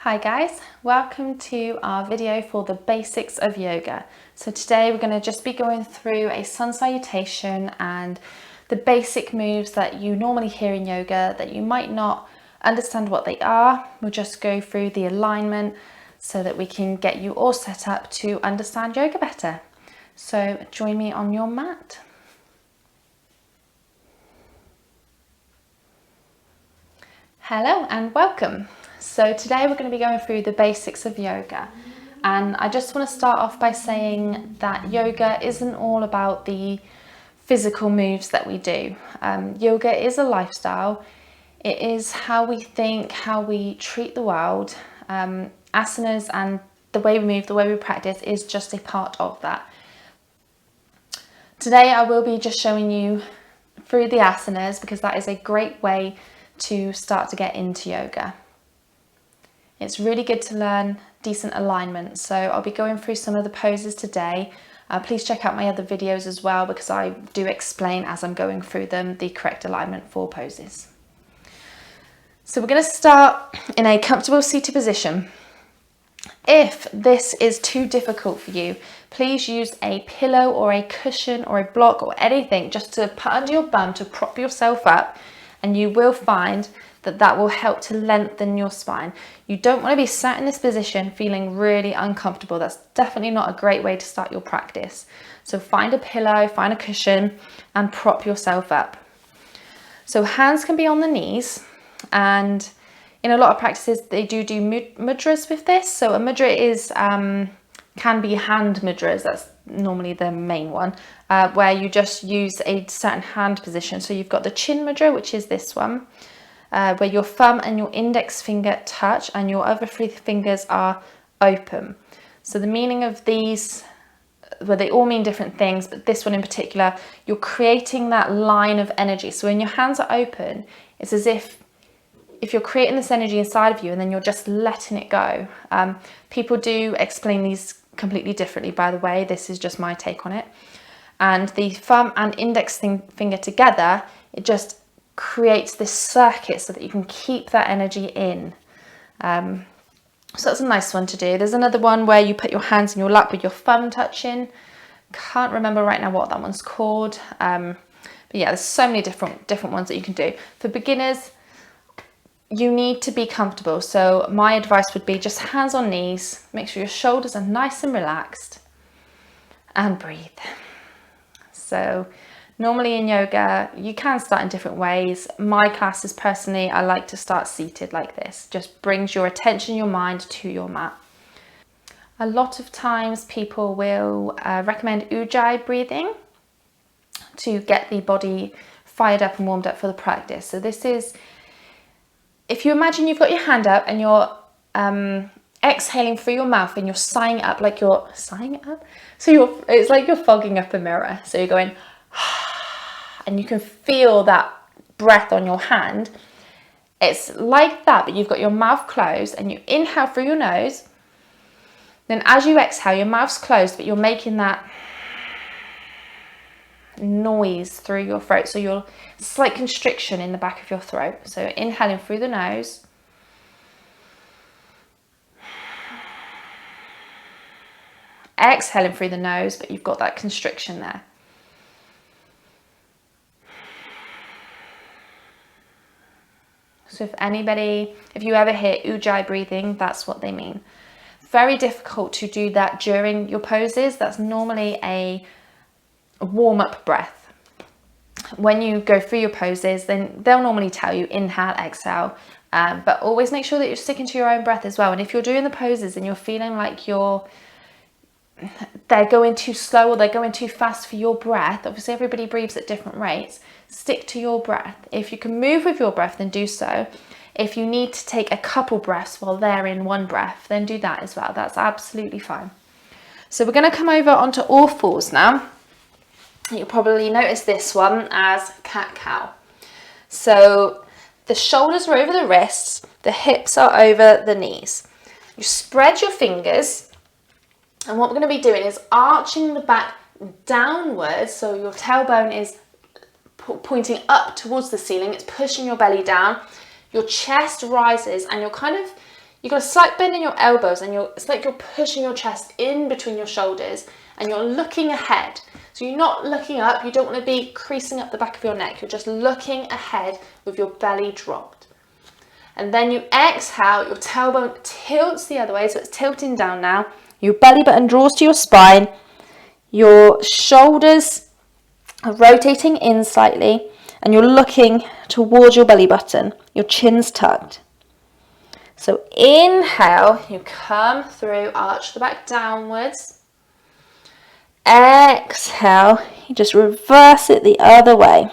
Hi guys, welcome to our video for the basics of yoga. So today we're going to just be going through a sun salutation and the basic moves that you normally hear in yoga that you might not understand what they are. We'll just go through the alignment so that we can get you all set up to understand yoga better. So join me on your mat. Hello and welcome. So today we're going to be going through the basics of yoga, and I just want to start off by saying that yoga isn't all about the physical moves that we do. Yoga is a lifestyle. It is how we think, how we treat the world. Asanas and the way we move, the way we practice is just a part of that. Today I will be just showing you through the asanas because that is a great way to start to get into yoga. It's really good to learn decent alignment, so I'll be going through some of the poses today. Please check out my other videos as well because I do explain as I'm going through them the correct alignment for poses. So we're going to start in a comfortable seated position. If this is too difficult for you, please use a pillow or a cushion or a block or anything just to put under your bum to prop yourself up, and you will find that will help to lengthen your spine. You don't want to be sat in this position feeling really uncomfortable. That's definitely not a great way to start your practice. So find a pillow, find a cushion and prop yourself up. So hands can be on the knees, and in a lot of practices they do mudras with this. So a mudra is can be hand mudras, that's normally the main one, where you just use a certain hand position. So you've got the chin mudra, which is this one, where your thumb and your index finger touch and your other three fingers are open. So the meaning of these, well, they all mean different things, but this one in particular, you're creating that line of energy. So when your hands are open, it's as if you're creating this energy inside of you and then you're just letting it go. People do explain these completely differently, by the way. This is just my take on it. And the thumb and index finger together, it just creates this circuit so that you can keep that energy in. So that's a nice one to do. There's another one where you put your hands in your lap with your thumb touching. Can't remember right now what that one's called. But yeah, there's so many different ones that you can do. For beginners, you need to be comfortable. So my advice would be just hands on knees. Make sure your shoulders are nice and relaxed and breathe. So normally in yoga, you can start in different ways. My classes personally, I like to start seated like this. Just brings your attention, your mind to your mat. A lot of times people will recommend ujjayi breathing to get the body fired up and warmed up for the practice. So this is, if you imagine you've got your hand up and you're exhaling through your mouth and you're sighing up like you're sighing up. So it's like you're fogging up a mirror. So you're going, and you can feel that breath on your hand. It's like that, but you've got your mouth closed and you inhale through your nose. Then as you exhale, your mouth's closed, but you're making that noise through your throat. So you're slight constriction in the back of your throat. So inhaling through the nose. Exhaling through the nose, but you've got that constriction there. So if you ever hear ujjayi breathing, that's what they mean. Very difficult to do that during your poses. That's normally a warm-up breath. When you go through your poses, then they'll normally tell you inhale, exhale, but always make sure that you're sticking to your own breath as well. And if you're doing the poses and you're feeling like they're going too slow or they're going too fast for your breath, obviously everybody breathes at different rates, stick to your breath. If you can move with your breath, then do so. If you need to take a couple breaths while they're in one breath, then do that as well. That's absolutely fine. So we're going to come over onto all fours now. You'll probably notice this one as cat-cow. So the shoulders are over the wrists, the hips are over the knees. You spread your fingers, and what we're going to be doing is arching the back downwards. So your tailbone is pointing up towards the ceiling. It's pushing your belly down. Your chest rises and You've got a slight bend in your elbows, and it's like you're pushing your chest in between your shoulders and you're looking ahead. So you're not looking up, you don't want to be creasing up the back of your neck, you're just looking ahead with your belly dropped. And then you exhale, your tailbone tilts the other way, so it's tilting down now. Your belly button draws to your spine, your shoulders are rotating in slightly, and you're looking towards your belly button, your chin's tucked. So inhale, you come through, arch the back downwards. Exhale, you just reverse it the other way.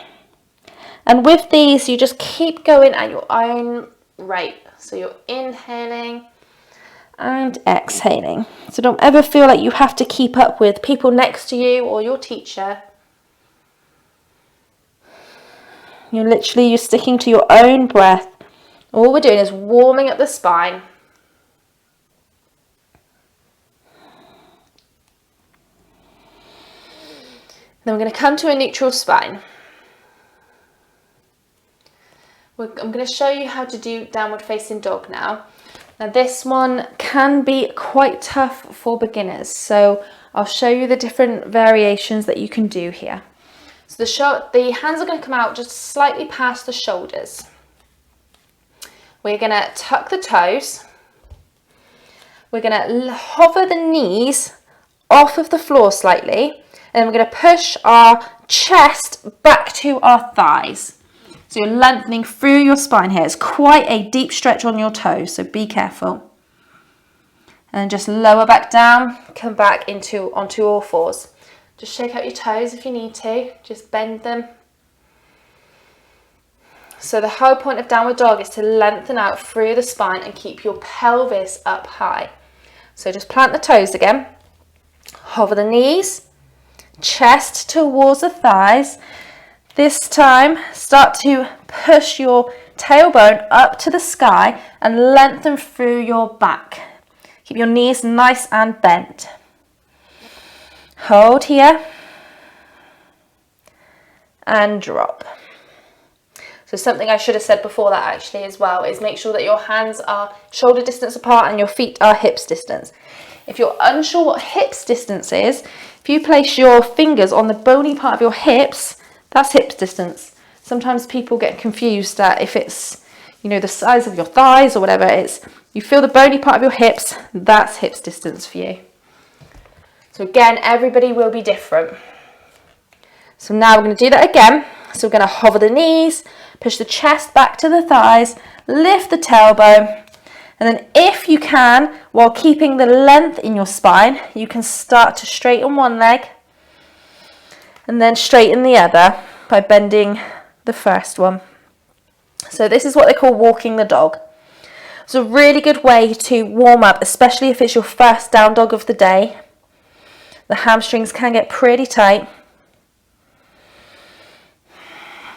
And with these, you just keep going at your own rate. So you're inhaling and exhaling. So don't ever feel like you have to keep up with people next to you or your teacher. You're sticking to your own breath. All we're doing is warming up the spine. Then we're going to come to a neutral spine. I'm going to show you how to do downward facing dog now. Now this one can be quite tough for beginners, so I'll show you the different variations that you can do here. So the hands are going to come out just slightly past the shoulders. We're going to tuck the toes. We're going to hover the knees off of the floor slightly, and then we're going to push our chest back to our thighs. So you're lengthening through your spine here. It's quite a deep stretch on your toes, so be careful. And just lower back down, come back onto all fours. Just shake out your toes if you need to, just bend them. So the whole point of downward dog is to lengthen out through the spine and keep your pelvis up high. So just plant the toes again, hover the knees, chest towards the thighs. This time, start to push your tailbone up to the sky and lengthen through your back. Keep your knees nice and bent. Hold here and drop. So something I should have said before that actually as well is make sure that your hands are shoulder distance apart and your feet are hips distance. If you're unsure what hips distance is, if you place your fingers on the bony part of your hips, that's hips distance. Sometimes people get confused that if it's, the size of your thighs or whatever, you feel the bony part of your hips, that's hips distance for you. So again, everybody will be different. So now we're going to do that again. So we're going to hover the knees, push the chest back to the thighs, lift the tailbone, and then if you can, while keeping the length in your spine, you can start to straighten one leg and then straighten the other by bending the first one. So this is what they call walking the dog. It's a really good way to warm up, especially if it's your first down dog of the day. The hamstrings can get pretty tight.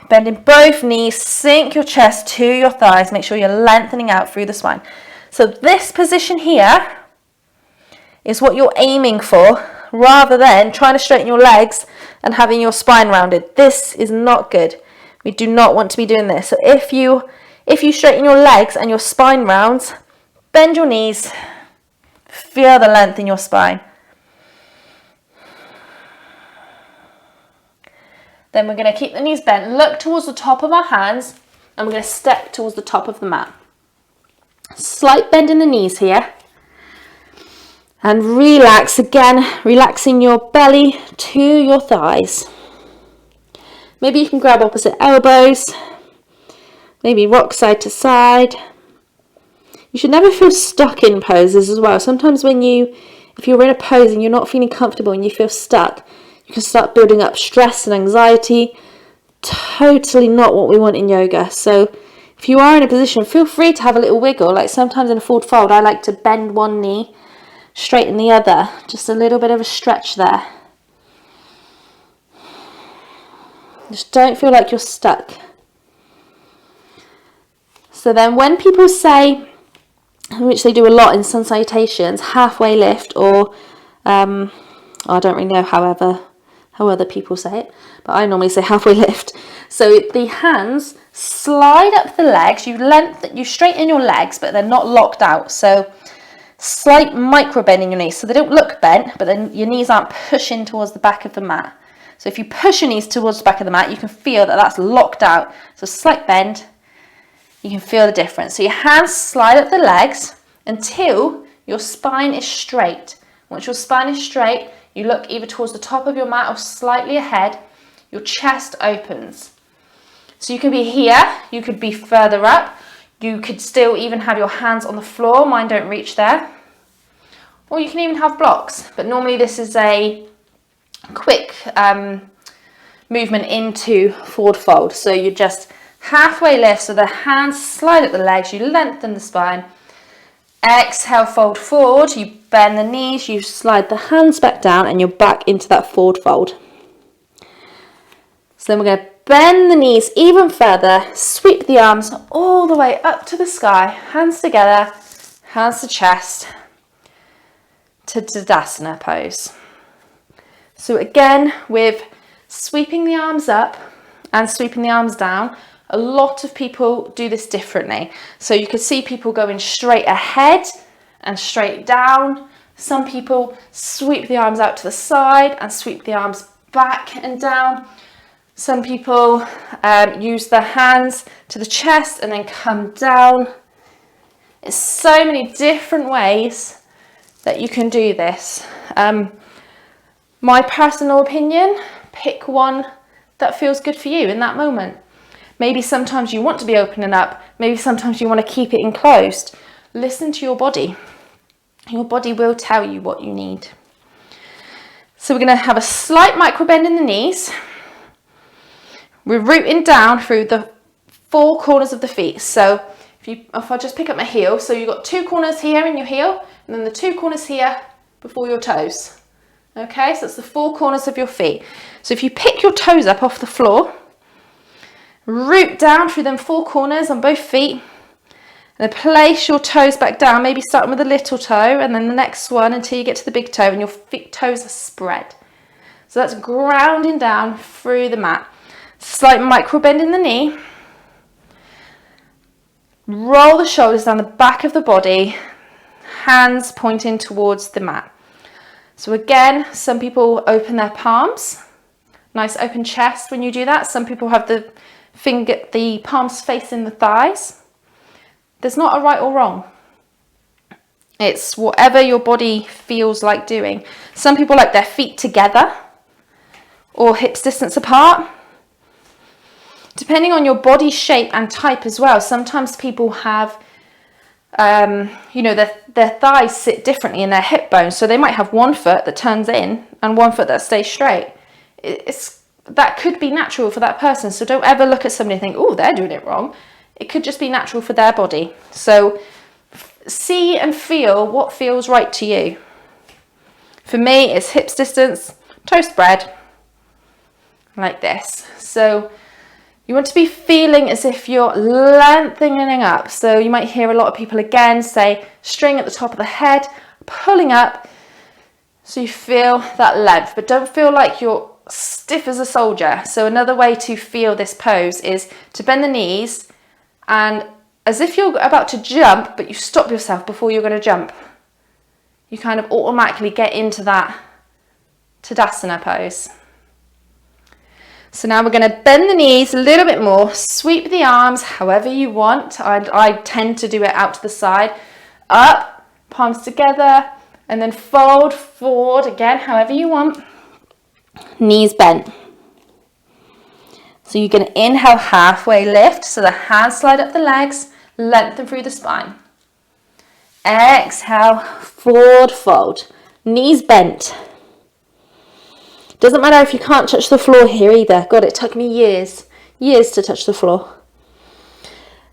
Bending both knees, sink your chest to your thighs. Make sure you're lengthening out through the spine. So this position here is what you're aiming for, rather than trying to straighten your legs and having your spine rounded. This is not good. We do not want to be doing this. So if you straighten your legs and your spine rounds, bend your knees, feel the length in your spine. Then we're going to keep the knees bent, look towards the top of our hands, and we're going to step towards the top of the mat. Slight bend in the knees here. And relax again, relaxing your belly to your thighs. Maybe you can grab opposite elbows, maybe rock side to side. You should never feel stuck in poses as well. Sometimes if you're in a pose and you're not feeling comfortable and you feel stuck, you can start building up stress and anxiety. Totally not what we want in yoga. So if you are in a position, feel free to have a little wiggle. Like sometimes in a forward fold, I like to bend one knee, straighten the other. Just a little bit of a stretch there. Just don't feel like you're stuck. So then when people say, which they do a lot in sun salutations, halfway lift or, I don't really know how other people say it, but I normally say halfway lift. So the hands slide up the legs. You straighten your legs, but they're not locked out. So slight micro bend in your knees. So they don't look bent, but then your knees aren't pushing towards the back of the mat. So if you push your knees towards the back of the mat, you can feel that that's locked out. So slight bend, you can feel the difference. So your hands slide up the legs until your spine is straight. Once your spine is straight, you look either towards the top of your mat or slightly ahead. Your chest opens. So you could be here, you could be further up, you could still even have your hands on the floor, mine don't reach there. Or you can even have blocks, but normally this is a quick movement into forward fold. So you just halfway lift, so the hands slide up the legs, you lengthen the spine. Exhale, fold forward, you bend the knees, you slide the hands back down and you're back into that forward fold. So then we're going to bend the knees even further, sweep the arms all the way up to the sky, hands together, hands to chest, to Tadasana pose. So again, with sweeping the arms up and sweeping the arms down, a lot of people do this differently. So you could see people going straight ahead and straight down. Some people sweep the arms out to the side and sweep the arms back and down. Some people use their hands to the chest and then come down. It's so many different ways that you can do this. My personal opinion, pick one that feels good for you in that moment. Maybe sometimes you want to be opening up. Maybe sometimes you want to keep it enclosed. Listen to your body. Your body will tell you what you need. So we're going to have a slight micro bend in the knees. We're rooting down through the four corners of the feet. So if I just pick up my heel, so you've got two corners here in your heel, and then the two corners here before your toes. Okay, so that's the four corners of your feet. So if you pick your toes up off the floor, root down through them four corners on both feet, and then place your toes back down, maybe starting with the little toe and then the next one until you get to the big toe and your toes are spread. So that's grounding down through the mat. Slight micro bend in the knee. Roll the shoulders down the back of the body, hands pointing towards the mat. So again, some people open their palms, nice open chest when you do that. Some people have the palms facing the thighs. There's not a right or wrong. It's whatever your body feels like doing. Some people like their feet together or hips distance apart. Depending on your body shape and type as well. Sometimes people have, their thighs sit differently in their hip bones. So they might have one foot that turns in and one foot that stays straight. That could be natural for that person. So don't ever look at somebody and think, oh, they're doing it wrong. It could just be natural for their body. So see and feel what feels right to you. For me, it's hips distance, toe spread, like this. So you want to be feeling as if you're lengthening up. So you might hear a lot of people again say string at the top of the head, pulling up so you feel that length, but don't feel like you're stiff as a soldier. So another way to feel this pose is to bend the knees and as if you're about to jump, but you stop yourself before you're going to jump. You kind of automatically get into that Tadasana pose. So now we're going to bend the knees a little bit more, sweep the arms however you want. I tend to do it out to the side, up, palms together, and then fold forward again however you want. Knees bent. So you're going to inhale, halfway lift, so the hands slide up the legs, lengthen through the spine. Exhale, forward fold, knees bent. Doesn't matter if you can't touch the floor here either. God, it took me years to touch the floor.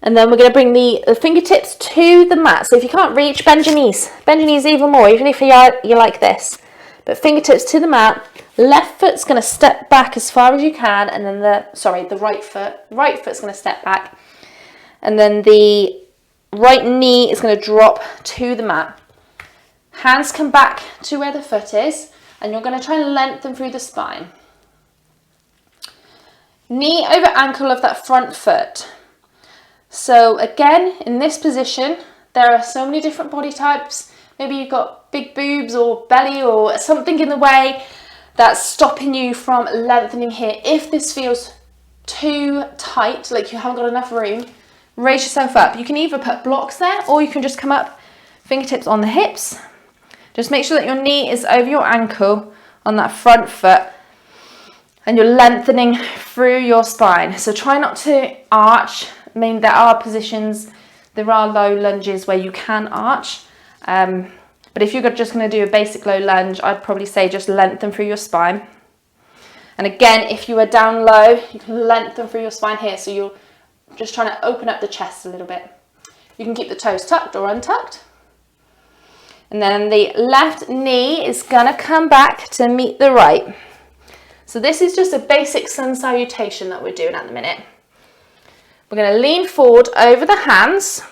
And then we're going to bring the fingertips to the mat. So if you can't reach, bend your knees. Bend your knees even more, even if you're like this. But fingertips to the mat. Left foot's going to step back as far as you can. And then the right foot's going to step back. And then the right knee is going to drop to the mat. Hands come back to where the foot is. And you're going to try and lengthen through the spine. Knee over ankle of that front foot. So again, in this position, there are so many different body types. Maybe you've got big boobs or belly or something in the way that's stopping you from lengthening here. If this feels too tight, like you haven't got enough room, raise yourself up. You can either put blocks there or you can just come up, fingertips on the hips. Just make sure that your knee is over your ankle on that front foot and you're lengthening through your spine. So try not to arch. I mean, there are positions, there are low lunges where you can arch. But if you're just going to do a basic low lunge, I'd probably say just lengthen through your spine. And again, if you are down low, you can lengthen through your spine here. So you're just trying to open up the chest a little bit. You can keep the toes tucked or untucked. And then the left knee is going to come back to meet the right. So this is just a basic sun salutation that we're doing at the minute. We're going to lean forward over the hands.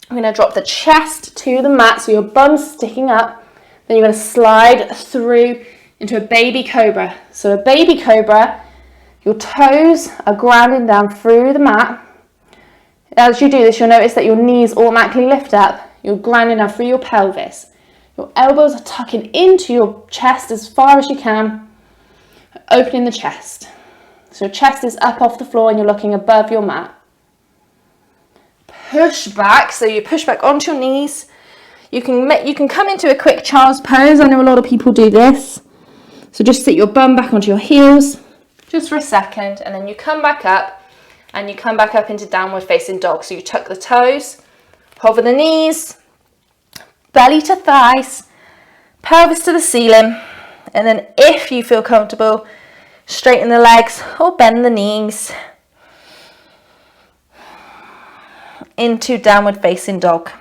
I'm going to drop the chest to the mat so your bum's sticking up. Then you're going to slide through into a baby cobra. So a baby cobra, your toes are grounding down through the mat. As you do this, you'll notice that your knees automatically lift up. You're grounding down through your pelvis. Your elbows are tucking into your chest as far as you can, opening the chest. So your chest is up off the floor and you're looking above your mat. Push back, so you push back onto your knees. You can come into a quick child's pose. I know a lot of people do this. So just sit your bum back onto your heels, just for a second, and then you come back up, and you come back up into downward facing dog. So you tuck the toes, hover the knees, belly to thighs, pelvis to the ceiling, and then if you feel comfortable, straighten the legs or bend the knees into downward facing dog.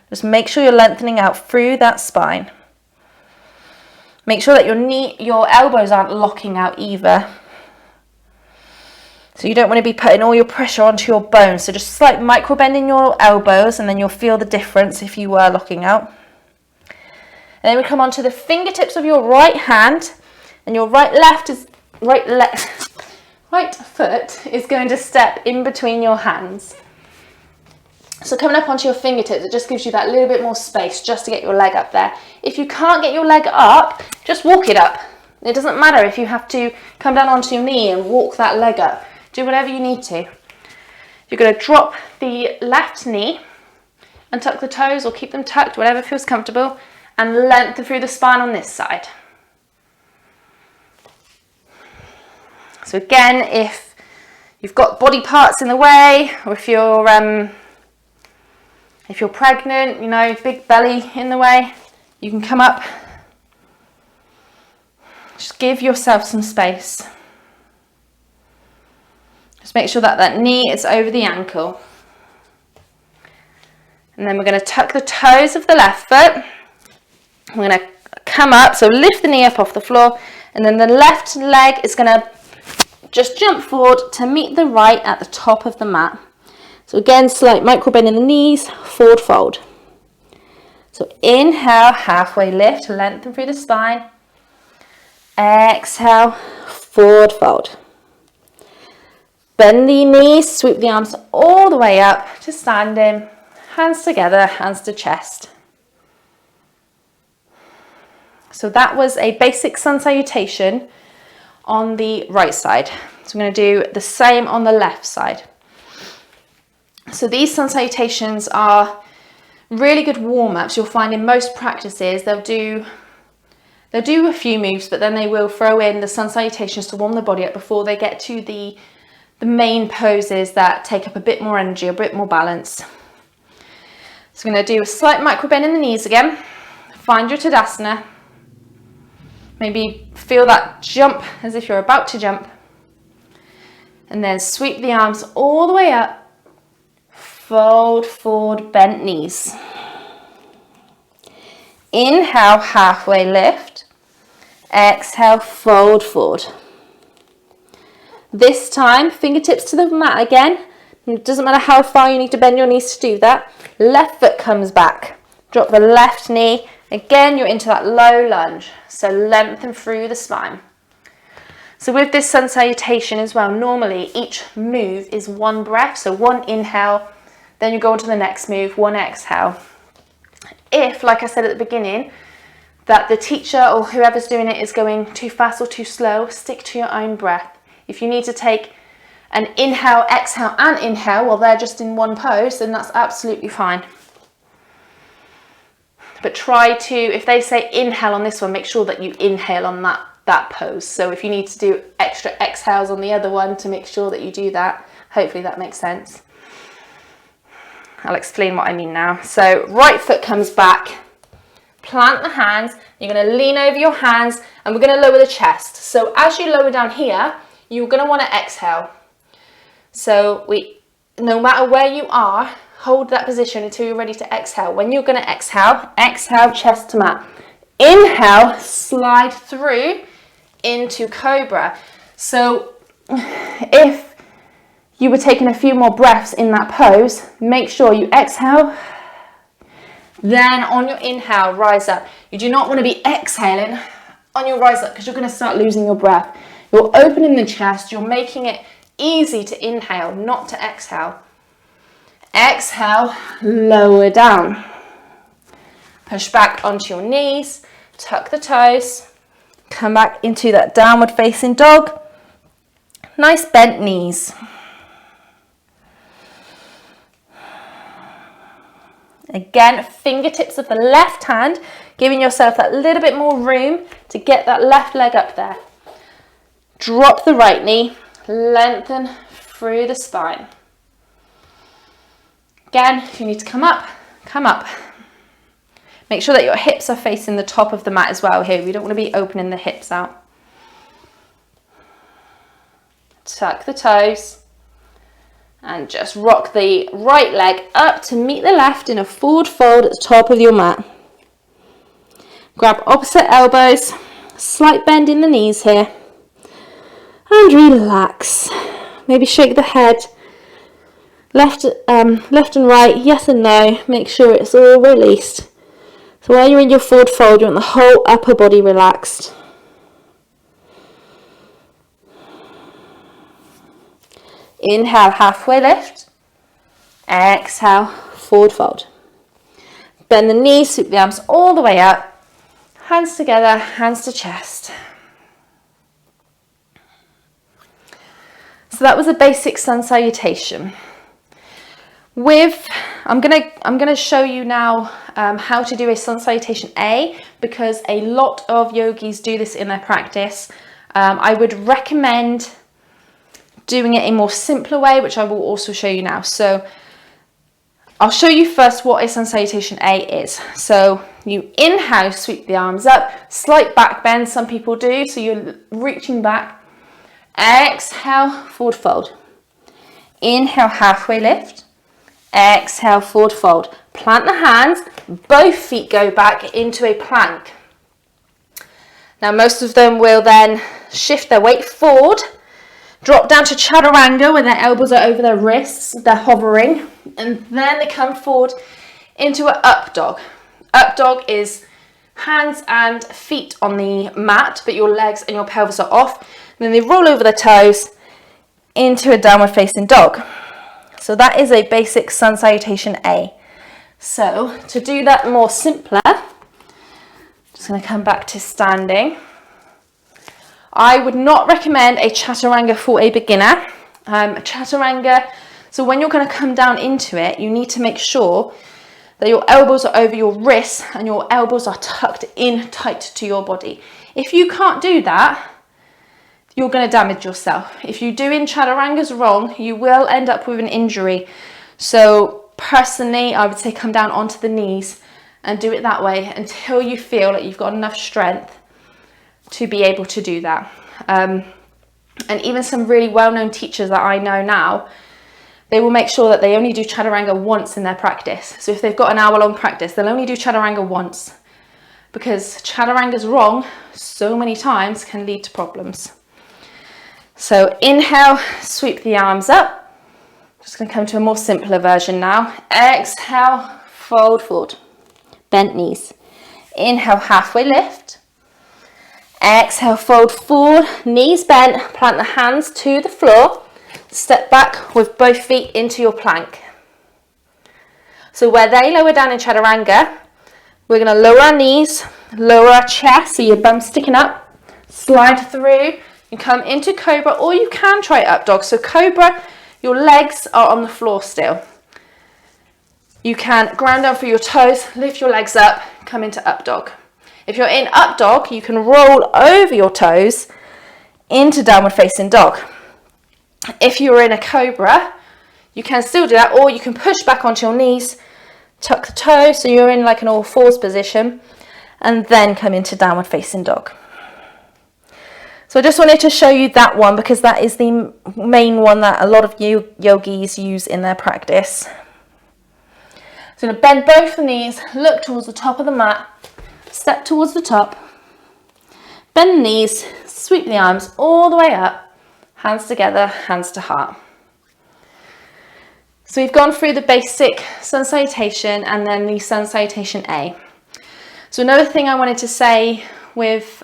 Just make sure you're lengthening out through that spine. Make sure that your elbows aren't locking out either. So you don't want to be putting all your pressure onto your bones. So just slight micro bending your elbows and then you'll feel the difference if you were locking out. And then we come on to the fingertips of your right hand and your right foot is going to step in between your hands. So coming up onto your fingertips, it just gives you that little bit more space just to get your leg up there. If you can't get your leg up, just walk it up. It doesn't matter if you have to come down onto your knee and walk that leg up. Do whatever you need to. You're going to drop the left knee and tuck the toes or keep them tucked, whatever feels comfortable, and lengthen through the spine on this side. So again, if you've got body parts in the way, or if you're pregnant, you know, big belly in the way, you can come up. Just give yourself some space. Just make sure that that knee is over the ankle. And then we're going to tuck the toes of the left foot. We're going to come up, so lift the knee up off the floor, and then the left leg is going to just jump forward to meet the right at the top of the mat. So again, slight micro bend in the knees, forward fold. So inhale, halfway lift, lengthen through the spine. Exhale, forward fold. Bend the knees, sweep the arms all the way up to standing. Hands together, hands to chest. So that was a basic sun salutation on the right side. So I'm going to do the same on the left side. So these sun salutations are really good warm-ups. You'll find in most practices they'll do a few moves, but then they will throw in the sun salutations to warm the body up before they get to the main poses that take up a bit more energy, a bit more balance. So I'm going to do a slight micro bend in the knees again. Find your Tadasana. Maybe feel that jump as if you're about to jump. And then sweep the arms all the way up. Fold forward, bent knees. Inhale, halfway lift. Exhale, fold forward. This time, fingertips to the mat again. It doesn't matter how far you need to bend your knees to do that. Left foot comes back. Drop the left knee. Again, you're into that low lunge. So lengthen through the spine. So with this sun salutation as well, normally each move is one breath. So one inhale, then you go on to the next move, one exhale. If, like I said at the beginning, that the teacher or whoever's doing it is going too fast or too slow, stick to your own breath. If you need to take an inhale, exhale and inhale while they're just in one pose, then that's absolutely fine. But try to, if they say inhale on this one, make sure that you inhale on that pose. So if you need to do extra exhales on the other one, to make sure that you do that. Hopefully that makes sense. I'll explain what I mean now. So right foot comes back, plant the hands, you're going to lean over your hands and we're going to lower the chest. So as you lower down here, you're going to want to exhale. So no matter where you are, hold that position until you're ready to exhale. When you're going to exhale, exhale chest to mat. Inhale, slide through into cobra. So if you were taking a few more breaths in that pose, make sure you exhale, then on your inhale, rise up. You do not want to be exhaling on your rise up because you're going to start losing your breath. You're opening the chest, you're making it easy to inhale, not to exhale. Exhale, lower down. Push back onto your knees, tuck the toes, come back into that downward facing dog. Nice bent knees. Again, fingertips of the left hand, giving yourself that little bit more room to get that left leg up there. Drop the right knee, lengthen through the spine. Again, if you need to come up, come up. Make sure that your hips are facing the top of the mat as well here. We don't want to be opening the hips out. Tuck the toes. And just rock the right leg up to meet the left in a forward fold at the top of your mat. Grab opposite elbows, slight bend in the knees here. And relax. Maybe shake the head. Left and right, yes and no. Make sure it's all released. So while you're in your forward fold, you want the whole upper body relaxed. Inhale, halfway lift. Exhale, forward fold. Bend the knees, sweep the arms all the way up. Hands together, hands to chest. So that was a basic sun salutation. I'm gonna show you now how to do a sun salutation A, because a lot of yogis do this in their practice. I would recommend doing it a more simpler way, which I will also show you now. So I'll show you first what a sun salutation A is. So you inhale, sweep the arms up, slight back bend, some people do, so you're reaching back. Exhale, forward fold. Inhale, halfway lift. Exhale, forward fold. Plant the hands, both feet go back into a plank. Now most of them will then shift their weight forward, drop down to chaturanga where their elbows are over their wrists, they're hovering, and then they come forward into an up dog. Up dog is hands and feet on the mat, but your legs and your pelvis are off. Then they roll over their toes into a downward facing dog. So that is a basic sun salutation A. So to do that more simpler, just going to come back to standing. I would not recommend a chaturanga for a beginner. Chaturanga, so when you're going to come down into it, you need to make sure that your elbows are over your wrists and your elbows are tucked in tight to your body. If you can't do that, you're going to damage yourself. If you're doing chaturangas wrong, you will end up with an injury. So personally, I would say come down onto the knees and do it that way until you feel like you've got enough strength to be able to do that. And even some really well-known teachers that I know now, they will make sure that they only do chaturanga once in their practice. So if they've got an hour-long practice, they'll only do chaturanga once, because chaturangas wrong so many times can lead to problems. So inhale, sweep the arms up. Just going to come to a more simpler version now. Exhale, fold forward, bent knees. Inhale, halfway lift. Exhale, fold forward, knees bent, plant the hands to the floor. Step back with both feet into your plank. So where they lower down in chaturanga, we're going to lower our knees, lower our chest, so your bum's sticking up, slide through, you come into cobra, or you can try up dog. So cobra, your legs are on the floor still. You can ground down through your toes, lift your legs up, come into up dog. If you're in up dog, you can roll over your toes into downward facing dog. If you're in a cobra, you can still do that, or you can push back onto your knees, tuck the toes, so you're in like an all fours position, and then come into downward facing dog. So I just wanted to show you that one because that is the main one that a lot of you yogis use in their practice. So I'm going to bend both the knees, look towards the top of the mat, step towards the top, bend the knees, sweep the arms all the way up, hands together, hands to heart. So we've gone through the basic sun salutation and then the sun salutation A. So another thing I wanted to say with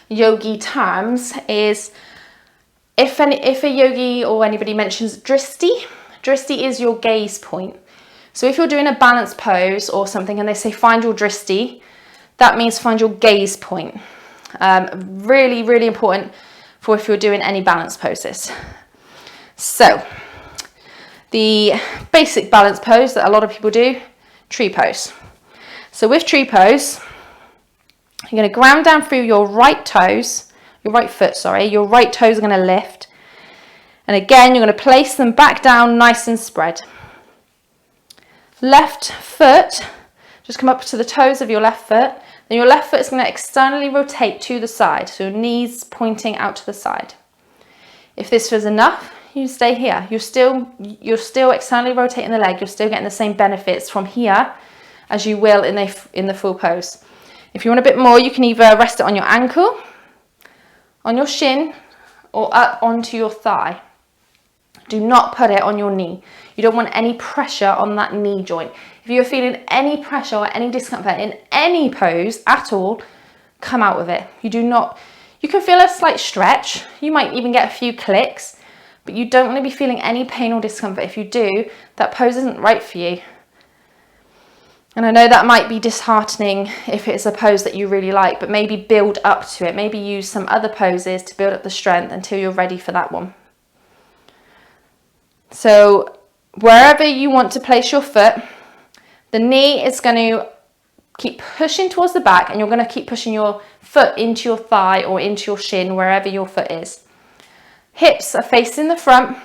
yogi terms is if a yogi or anybody mentions dristi is your gaze point. So if you're doing a balance pose or something and they say find your dristi, that means find your gaze point. Really, really important for if you're doing any balance poses. So the basic balance pose that a lot of people do, tree pose. So with tree pose, you're going to ground down through your right toes, your right foot, sorry. Your right toes are going to lift. And again, you're going to place them back down nice and spread. Left foot, just come up to the toes of your left foot. Then your left foot is going to externally rotate to the side. So your knees pointing out to the side. If this was enough, you stay here. You're still externally rotating the leg. You're still getting the same benefits from here as you will in the full pose. If you want a bit more, you can either rest it on your ankle, on your shin, or up onto your thigh. Do not put it on your knee. You don't want any pressure on that knee joint. If you're feeling any pressure or any discomfort in any pose at all, come out with it. You can feel a slight stretch. You might even get a few clicks, but you don't want to be feeling any pain or discomfort. If you do, that pose isn't right for you. And I know that might be disheartening if it's a pose that you really like, but maybe build up to it. Maybe use some other poses to build up the strength until you're ready for that one. So wherever you want to place your foot, the knee is going to keep pushing towards the back, and you're going to keep pushing your foot into your thigh or into your shin, wherever your foot is. Hips are facing the front,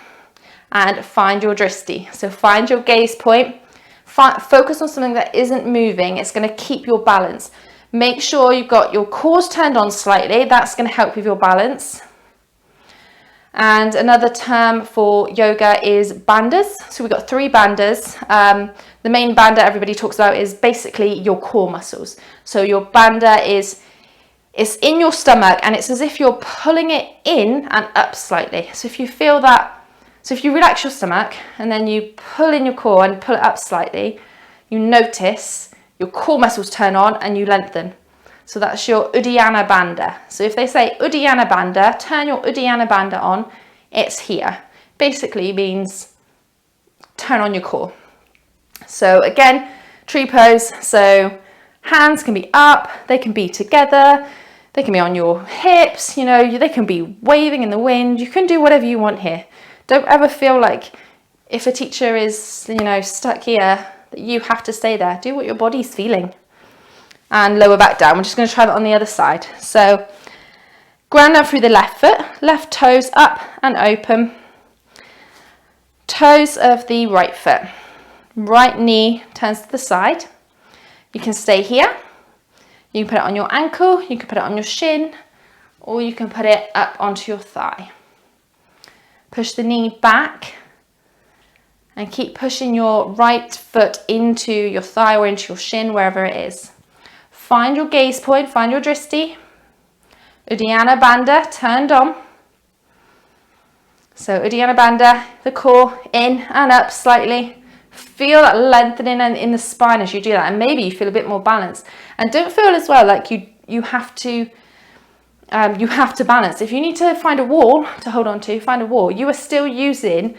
and find your dristi. So find your gaze point. Focus on something that isn't moving. It's going to keep your balance. Make sure you've got your cores turned on slightly. That's going to help with your balance. And another term for yoga is bandhas. So we've got 3 bandhas. The main bandha everybody talks about is basically your core muscles. So your bandha is in your stomach, and it's as if you're pulling it in and up slightly. So if you feel that, so if you relax your stomach and then you pull in your core and pull it up slightly, you notice your core muscles turn on and you lengthen. So that's your Uddiyana Bandha. So if they say Uddiyana Bandha, turn your Uddiyana Bandha on, it's here. Basically means turn on your core. So again, tree pose. So hands can be up, they can be together, they can be on your hips, they can be waving in the wind. You can do whatever you want here. Don't ever feel like if a teacher is, stuck here, that you have to stay there. Do what your body's feeling. And lower back down. We're just going to try that on the other side. So ground down through the left foot, left toes up and open. Toes of the right foot. Right knee turns to the side. You can stay here. You can put it on your ankle, you can put it on your shin, or you can put it up onto your thigh. Push the knee back and keep pushing your right foot into your thigh or into your shin, wherever it is. Find your gaze point, find your dristi. Uddiyana Bandha turned on. So Uddiyana Bandha, the core in and up slightly. Feel that lengthening in the spine as you do that, and maybe you feel a bit more balanced. And don't feel as well like you have to balance. If you need to find a wall to hold on to, find a wall. You are still using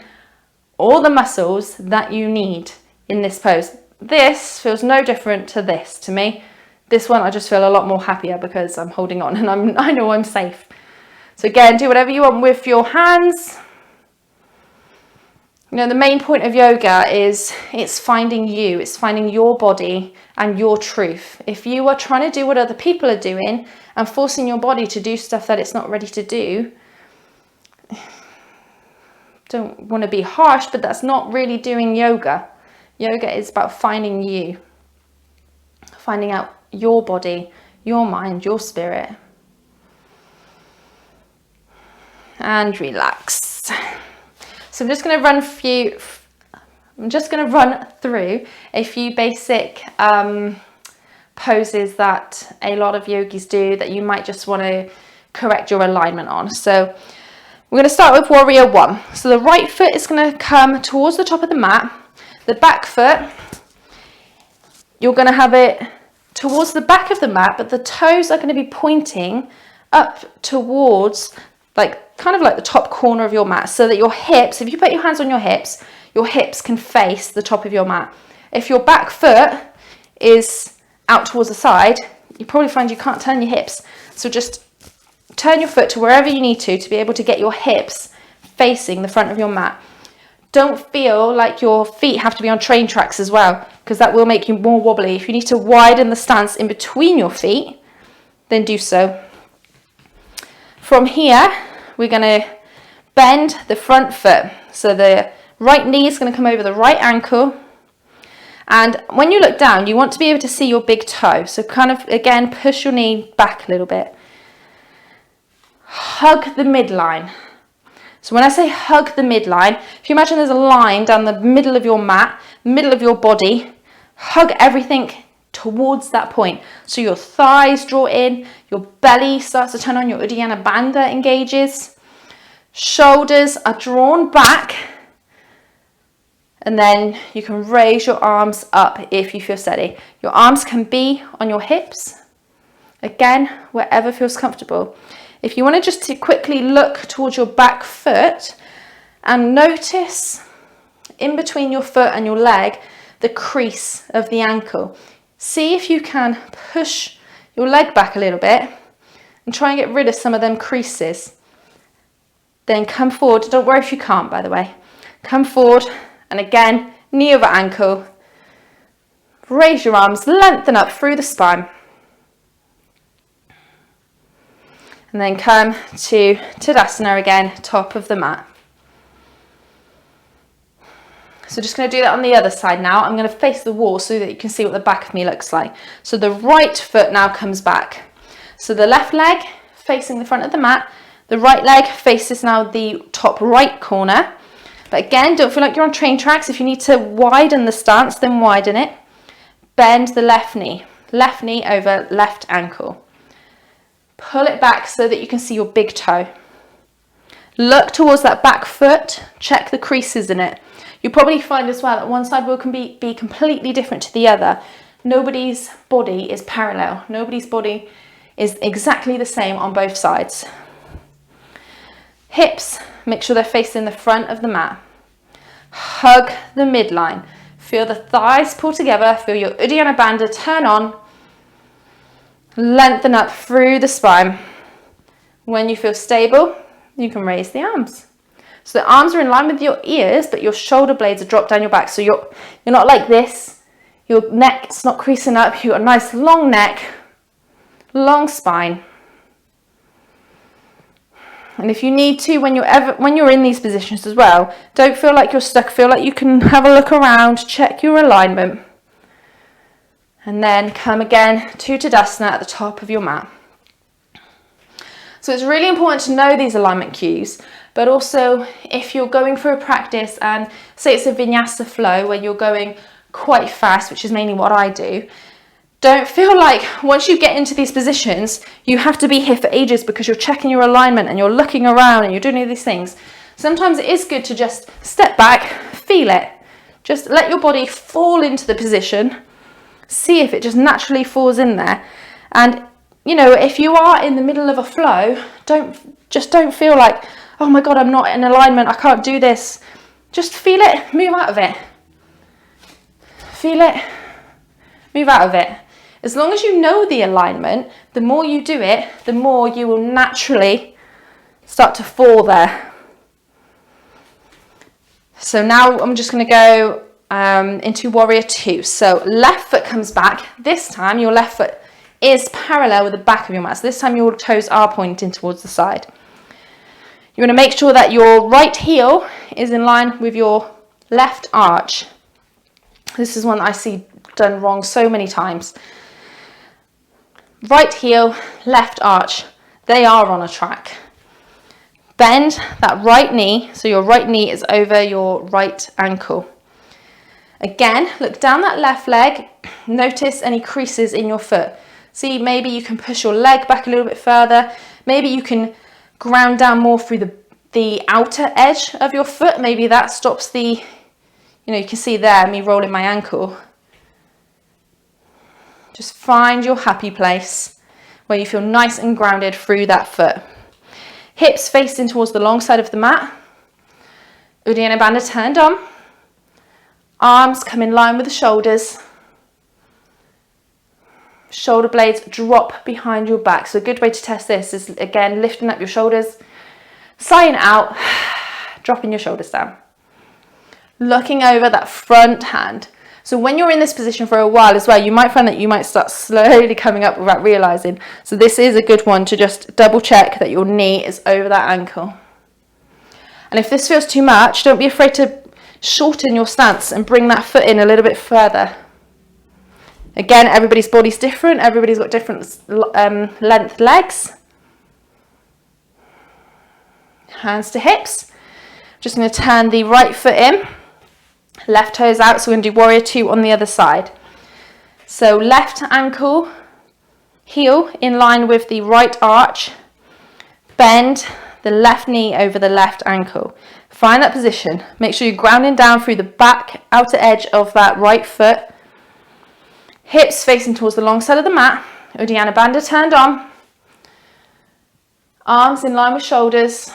all the muscles that you need in this pose. This feels no different to this to me. This one I just feel a lot more happier because I'm holding on and I know I'm safe. So again, do whatever you want with your hands. You know, the main point of yoga is it's finding you, it's finding your body and your truth. If you are trying to do what other people are doing and forcing your body to do stuff that it's not ready to do, don't want to be harsh, but that's not really doing yoga. Yoga is about finding you, finding out your body, your mind, your spirit. And relax. So I'm just going to run through a few basic poses that a lot of yogis do that you might just want to correct your alignment on. So we're going to start with warrior one. So the right foot is going to come towards the top of the mat. The back foot, you're going to have it towards the back of the mat, but the toes are going to be pointing up towards kind of like the top corner of your mat, so that your hips, if you put your hands on your hips can face the top of your mat. If your back foot is out towards the side, you probably find you can't turn your hips. So just turn your foot to wherever you need to be able to get your hips facing the front of your mat. Don't feel like your feet have to be on train tracks as well, because that will make you more wobbly. If you need to widen the stance in between your feet, then do so. From here, we're going to bend the front foot. So the right knee is going to come over the right ankle. And when you look down, you want to be able to see your big toe. So kind of, again, push your knee back a little bit. Hug the midline. So when I say hug the midline, if you imagine there's a line down the middle of your mat, middle of your body, hug everything towards that point. So your thighs draw in, your belly starts to turn on, your Uddiyana Bandha engages, shoulders are drawn back, and then you can raise your arms up if you feel steady. Your arms can be on your hips, again, wherever feels comfortable. If you want to just quickly look towards your back foot and notice in between your foot and your leg, the crease of the ankle. See if you can push your leg back a little bit and try and get rid of some of them creases. Then come forward. Don't worry if you can't, by the way. Come forward and again, knee over ankle. Raise your arms, lengthen up through the spine. And then come to Tadasana again, top of the mat. So just going to do that on the other side now. I'm going to face the wall so that you can see what the back of me looks like. So the right foot now comes back. So the left leg facing the front of the mat. The right leg faces now the top right corner. But again, don't feel like you're on train tracks. If you need to widen the stance, then widen it. Bend the left knee over left ankle. Pull it back so that you can see your big toe. Look towards that back foot, check the creases in it. You'll probably find as well that one side will be completely different to the other. Nobody's body is parallel. Nobody's body is exactly the same on both sides. Hips, make sure they're facing the front of the mat. Hug the midline. Feel the thighs pull together. Feel your Uddiyana Bandha turn on. Lengthen up through the spine. When you feel stable, you can raise the arms. So the arms are in line with your ears, but your shoulder blades are dropped down your back. So you're not like this. Your neck's not creasing up. You've got a nice long neck, long spine. And if you need to, when you're in these positions as well, don't feel like you're stuck. Feel like you can have a look around, check your alignment. And then come again to Tadasana at the top of your mat. So it's really important to know these alignment cues, but also if you're going through a practice and say it's a vinyasa flow where you're going quite fast, which is mainly what I do, don't feel like once you get into these positions, you have to be here for ages because you're checking your alignment and you're looking around and you're doing all these things. Sometimes it is good to just step back, feel it. Just let your body fall into the position. See if it just naturally falls in there. And you know, if you are in the middle of a flow, don't feel like, oh my God, I'm not in alignment, I can't do this. Just feel it, move out of it. Feel it, move out of it. As long as you know the alignment, the more you do it, the more you will naturally start to fall there. So now I'm just going to go into warrior two. So left foot comes back. This time your left foot is parallel with the back of your mat. So this time your toes are pointing towards the side. You want to make sure that your right heel is in line with your left arch. This is one that I see done wrong so many times. Right heel, left arch, they are on a track. Bend that right knee, so your right knee is over your right ankle. Again, look down that left leg, notice any creases in your foot. See, maybe you can push your leg back a little bit further. Maybe you can ground down more through the outer edge of your foot. Maybe that stops the, you know, you can see there, me rolling my ankle. Just find your happy place where you feel nice and grounded through that foot. Hips facing towards the long side of the mat. Uddiyana Bandha turned on. Arms come in line with the shoulders. Shoulder blades drop behind your back. So a good way to test this is, again, lifting up your shoulders, sighing out, dropping your shoulders down. Looking over that front hand. So when you're in this position for a while as well, you might find that you might start slowly coming up without realizing. So this is a good one to just double check that your knee is over that ankle. And if this feels too much, don't be afraid to shorten your stance and bring that foot in a little bit further. Again, everybody's body's different. Everybody's got different length legs. Hands to hips. Just going to turn the right foot in. Left toes out, so we're going to do warrior two on the other side. So left ankle, heel in line with the right arch. Bend the left knee over the left ankle. Find that position. Make sure you're grounding down through the back outer edge of that right foot. Hips facing towards the long side of the mat. Uddiyana Bandha turned on. Arms in line with shoulders.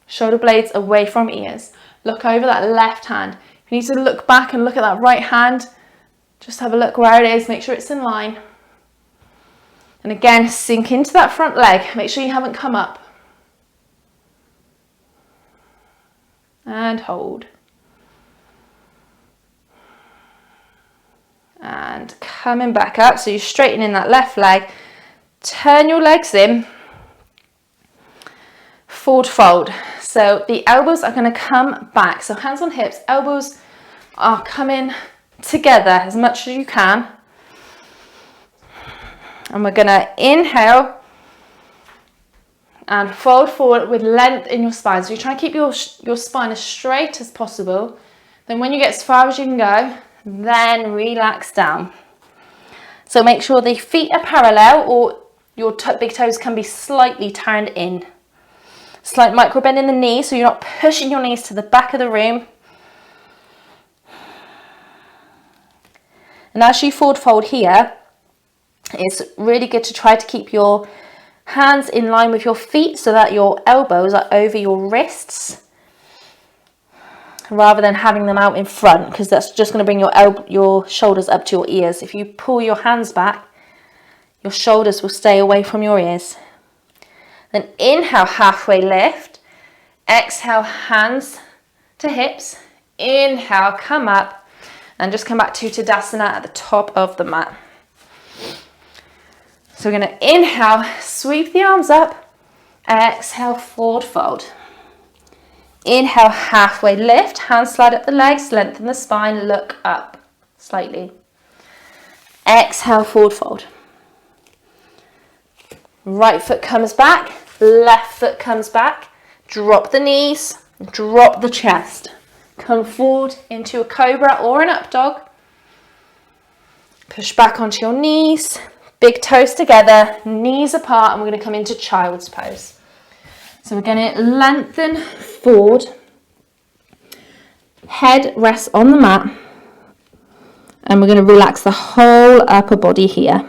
Shoulder blades away from ears. Look over that left hand. If you need to look back and look at that right hand, just have a look where it is. Make sure it's in line. And again, sink into that front leg. Make sure you haven't come up. And hold. And coming back up, so you're straightening that left leg. Turn your legs in. Forward fold. So the elbows are going to come back. So hands on hips, elbows are coming together as much as you can. And we're going to inhale and fold forward with length in your spine. So you're trying to keep your spine as straight as possible. Then when you get as far as you can go, then relax down. So make sure the feet are parallel, or your big toes can be slightly turned in. Slight micro bend in the knee, so you're not pushing your knees to the back of the room. And as you forward fold here, it's really good to try to keep your hands in line with your feet so that your elbows are over your wrists, rather than having them out in front, because that's just going to bring your shoulders up to your ears. If you pull your hands back, your shoulders will stay away from your ears. Then inhale, halfway lift. Exhale, hands to hips. Inhale, come up, and just come back to Tadasana at the top of the mat. So we're going to inhale, sweep the arms up. Exhale, forward fold. Inhale, halfway lift, hands slide up the legs, lengthen the spine, look up slightly. Exhale, forward fold. Right foot comes back, left foot comes back. Drop the knees, drop the chest. Come forward into a cobra or an up dog. Push back onto your knees, big toes together, knees apart, and we're going to come into child's pose. So we're going to lengthen forward, head rests on the mat, and we're going to relax the whole upper body here.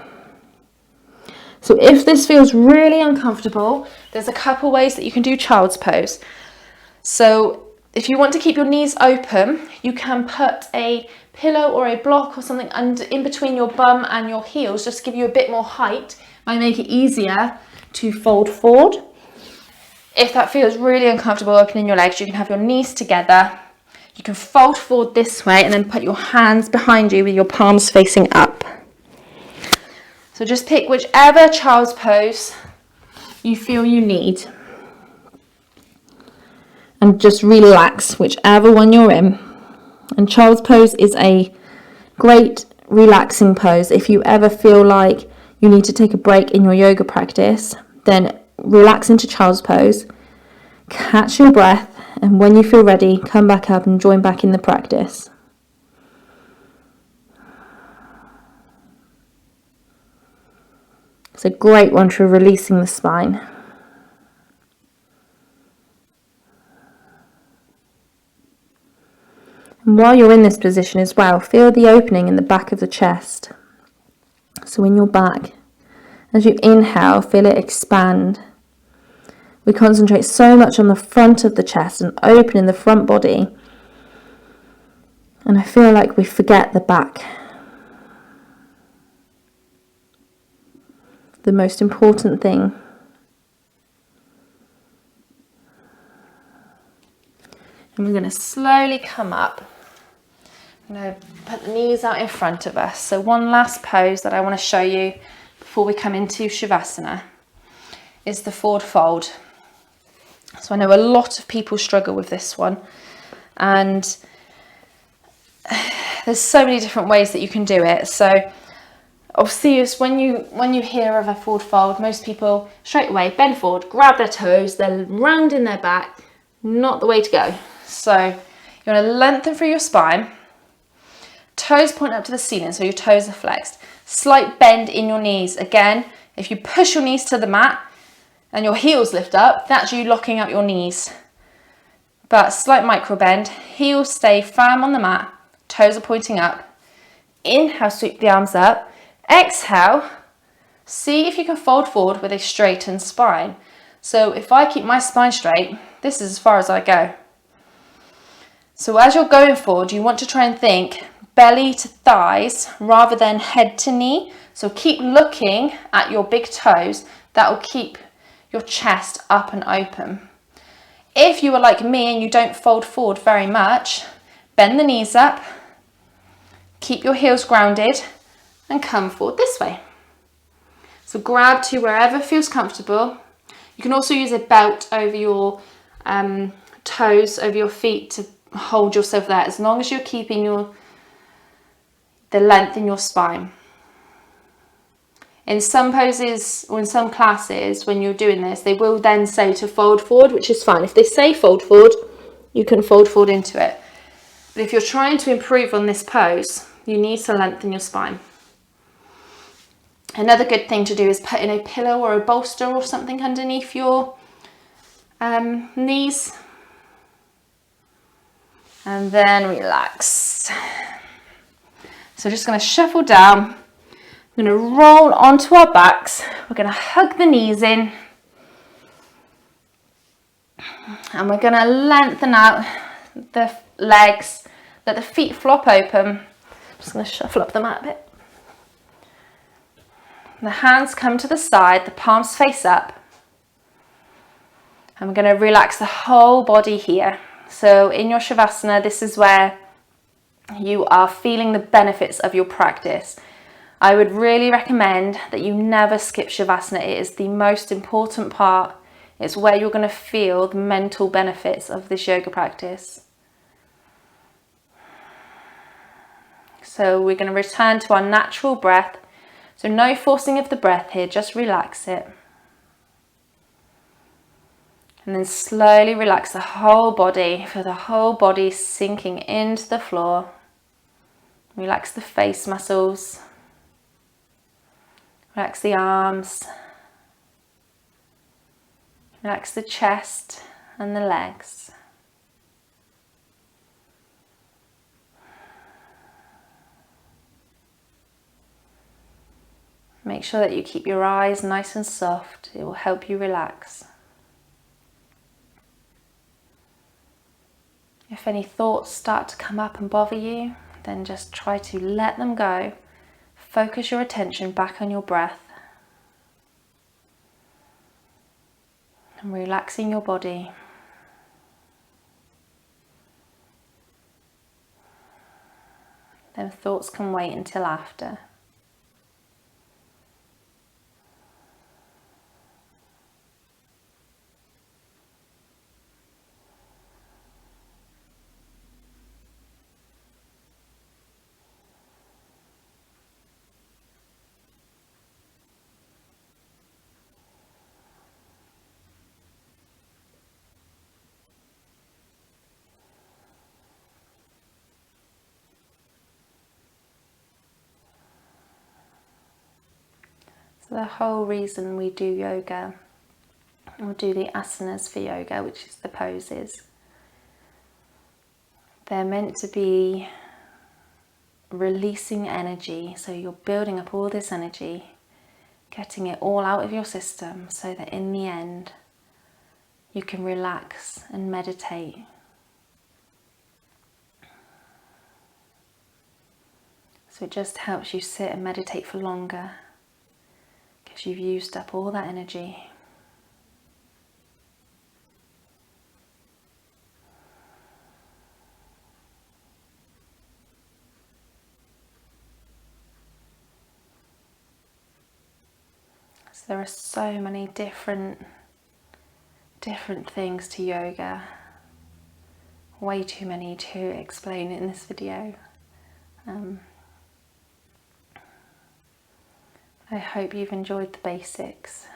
So if this feels really uncomfortable, there's a couple ways that you can do child's pose. So if you want to keep your knees open, you can put a pillow or a block or something in between your bum and your heels, just to give you a bit more height, might make it easier to fold forward. If that feels really uncomfortable opening your legs, you can have your knees together. You can fold forward this way and then put your hands behind you with your palms facing up. So just pick whichever child's pose you feel you need. And just relax whichever one you're in. And child's pose is a great relaxing pose. If you ever feel like you need to take a break in your yoga practice, then relax into child's pose, catch your breath, and when you feel ready, come back up and join back in the practice. It's a great one for releasing the spine. And while you're in this position as well, feel the opening in the back of the chest. So in your back, as you inhale, feel it expand. We concentrate so much on the front of the chest and opening the front body. And I feel like we forget the back. The most important thing. And we're going to slowly come up. I'm going to put the knees out in front of us. So one last pose that I want to show you before we come into Shavasana is the forward fold. So I know a lot of people struggle with this one, and there's so many different ways that you can do it. So obviously when you hear of a forward fold, most people straight away bend forward, grab their toes, they're round in their back. Not the way to go. So you want to lengthen through your spine, toes point up to the ceiling, so your toes are flexed. Slight bend in your knees. Again, if you push your knees to the mat and your heels lift up, that's you locking up your knees. But slight micro bend, heels stay firm on the mat, toes are pointing up. Inhale, sweep the arms up. Exhale, see if you can fold forward with a straightened spine. So if I keep my spine straight, this is as far as I go. So as you're going forward, you want to try and think belly to thighs rather than head to knee. So keep looking at your big toes. That will keep your chest up and open. If you are like me and you don't fold forward very much, bend the knees up, keep your heels grounded, and come forward this way. So grab to wherever feels comfortable. You can also use a belt over your toes, over your feet to hold yourself there, as long as you're keeping the length in your spine. In some poses or in some classes, when you're doing this, they will then say to fold forward, which is fine. If they say fold forward, you can fold forward into it. But if you're trying to improve on this pose, you need to lengthen your spine. Another good thing to do is put in a pillow or a bolster or something underneath your knees. And then relax. So just going to shuffle down. We're going to roll onto our backs. We're going to hug the knees in. And we're going to lengthen out the legs. Let the feet flop open. I'm just going to shuffle up the mat a bit. The hands come to the side, the palms face up. And we're going to relax the whole body here. So in your Shavasana, this is where you are feeling the benefits of your practice. I would really recommend that you never skip Shavasana. It is the most important part. It's where you're going to feel the mental benefits of this yoga practice. So we're going to return to our natural breath. So no forcing of the breath here, just relax it. And then slowly relax the whole body, feel the whole body sinking into the floor. Relax the face muscles. Relax the arms. Relax the chest and the legs. Make sure that you keep your eyes nice and soft. It will help you relax. If any thoughts start to come up and bother you, then just try to let them go. Focus your attention back on your breath and relaxing your body. Then thoughts can wait until after. So the whole reason we do yoga, or do the asanas for yoga, which is the poses, they're meant to be releasing energy. So you're building up all this energy, getting it all out of your system so that in the end you can relax and meditate. So it just helps you sit and meditate for longer because you've used up all that energy. So there are so many different things to yoga. Way too many to explain in this video. I hope you've enjoyed the basics.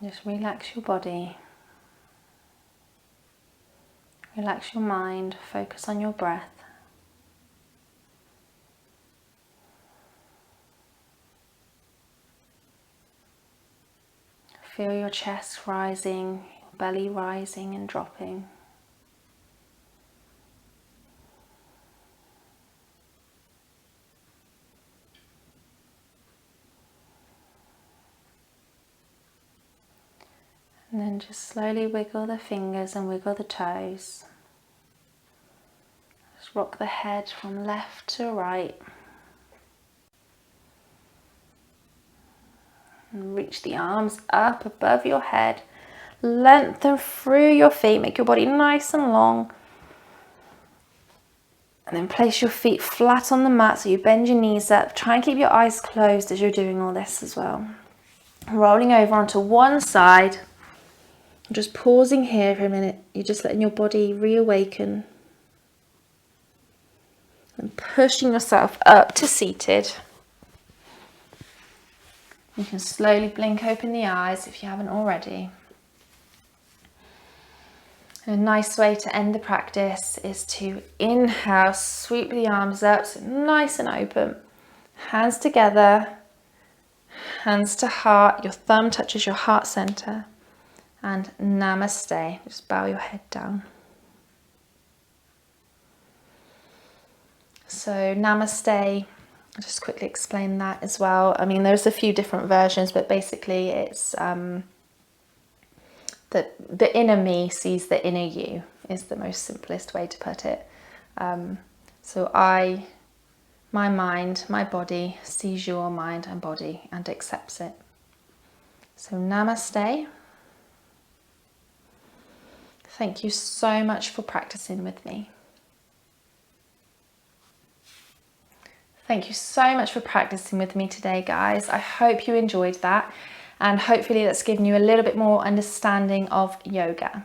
Just relax your body. Relax your mind. Focus on your breath. Feel your chest rising, your belly rising and dropping. And then just slowly wiggle the fingers and wiggle the toes. Just rock the head from left to right. And reach the arms up above your head. Lengthen through your feet. Make your body nice and long. And then place your feet flat on the mat so you bend your knees up. Try and keep your eyes closed as you're doing all this as well. Rolling over onto one side. Just pausing here for a minute. You're just letting your body reawaken. And pushing yourself up to seated. You can slowly blink open the eyes if you haven't already. And a nice way to end the practice is to inhale, sweep the arms up, so nice and open. Hands together, hands to heart, your thumb touches your heart center. And namaste, just bow your head down. So namaste, I'll just quickly explain that as well. I mean, there's a few different versions, but basically it's the inner me sees the inner you is the most simplest way to put it. So my mind, my body sees your mind and body and accepts it. So namaste. Thank you so much for practicing with me. Thank you so much for practicing with me today, guys. I hope you enjoyed that, and hopefully that's given you a little bit more understanding of yoga.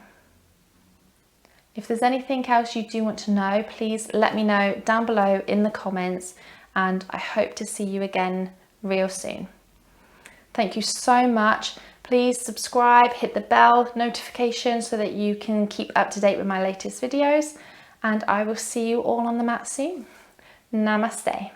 If there's anything else you do want to know, please let me know down below in the comments, and I hope to see you again real soon. Thank you so much. Please subscribe, hit the bell notification so that you can keep up to date with my latest videos, and I will see you all on the mat soon. Namaste.